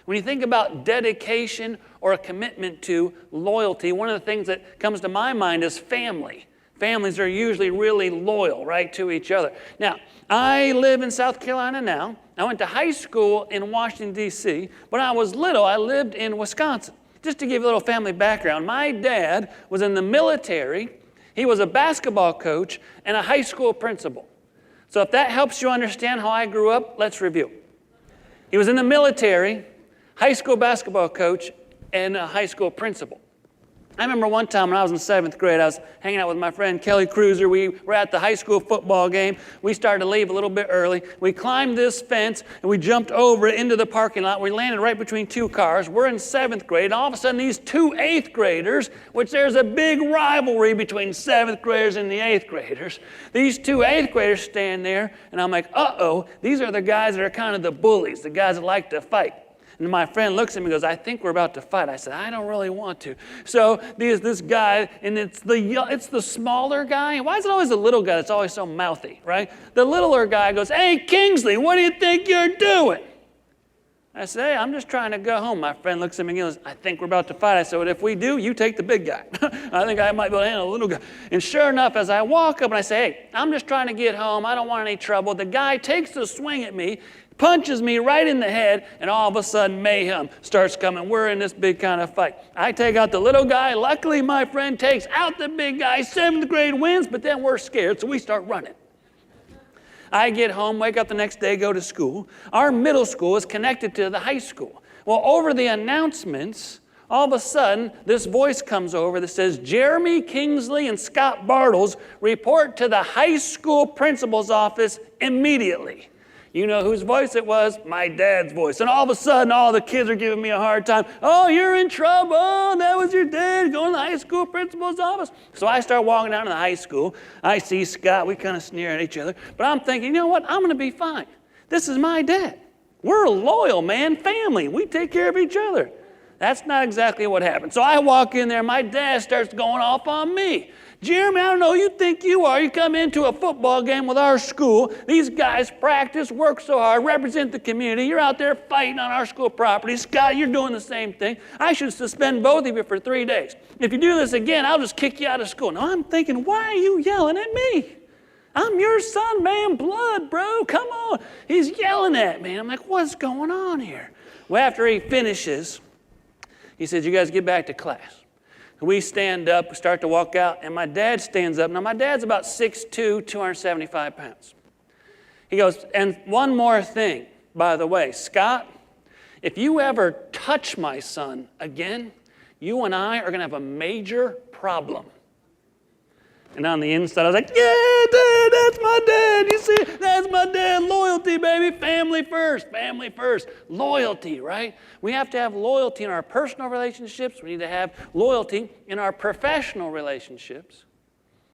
When you think about dedication or a commitment to loyalty, one of the things that comes to my mind is family. Families are usually really loyal, right, to each other. Now, I live in South Carolina now. I went to high school in Washington, D.C. When I was little, I lived in Wisconsin. Just to give you a little family background, my dad was in the military. He was a basketball coach and a high school principal. So if that helps you understand how I grew up, let's review. He was in the military, high school basketball coach, and a high school principal. I remember one time when I was in 7th grade, I was hanging out with my friend Kelly Cruiser. We were at the high school football game. We started to leave a little bit early. We climbed this fence, and we jumped over it into the parking lot. We landed right between two cars. We're in 7th grade, and all of a sudden these two 8th graders, which there's a big rivalry between 7th graders and the 8th graders. These two 8th graders stand there, and I'm like, uh-oh, these are the guys that are kind of the bullies, the guys that like to fight. And my friend looks at me and goes, I think we're about to fight. I said, I don't really want to. So there's this guy, and it's the smaller guy. Why is it always the little guy that's always so mouthy, right? The littler guy goes, hey, Kingsley, what do you think you're doing? I said, hey, I'm just trying to go home. My friend looks at me and goes, I think we're about to fight. I said, well, if we do, you take the big guy. I think I might be able to handle the little guy. And sure enough, as I walk up and I say, hey, I'm just trying to get home. I don't want any trouble. The guy takes a swing at me, punches me right in the head, and all of a sudden mayhem starts coming. We're in this big kind of fight. I take out the little guy. Luckily, my friend takes out the big guy. 7th grade wins, but then we're scared, so we start running. I get home, wake up the next day, go to school. Our middle school is connected to the high school. Well, over the announcements, all of a sudden, this voice comes over that says, Jeremy Kingsley and Scott Bartles report to the high school principal's office immediately. You know whose voice it was? My dad's voice. And all of a sudden, all the kids are giving me a hard time. Oh, you're in trouble. Oh, that was your dad going to the high school principal's office. So I start walking down to the high school. I see Scott. We kind of sneer at each other. But I'm thinking, you know what? I'm going to be fine. This is my dad. We're a loyal, man, family. We take care of each other. That's not exactly what happened. So I walk in there. My dad starts going off on me. Jeremy, I don't know who you think you are. You come into a football game with our school. These guys practice, work so hard, represent the community. You're out there fighting on our school property. Scott, you're doing the same thing. I should suspend both of you for 3 days. If you do this again, I'll just kick you out of school. Now, I'm thinking, why are you yelling at me? I'm your son, man, blood, bro. Come on. He's yelling at me. I'm like, what's going on here? Well, after he finishes, he says, you guys get back to class. We stand up, we start to walk out, and my dad stands up. Now, my dad's about 6'2", 275 pounds. He goes, and one more thing, by the way, Scott, if you ever touch my son again, you and I are going to have a major problem. And on the inside, I was like, yeah, Dad, that's my dad. You see, that's my dad. Loyalty, baby. Family first. Family first. Loyalty, right? We have to have loyalty in our personal relationships. We need to have loyalty in our professional relationships.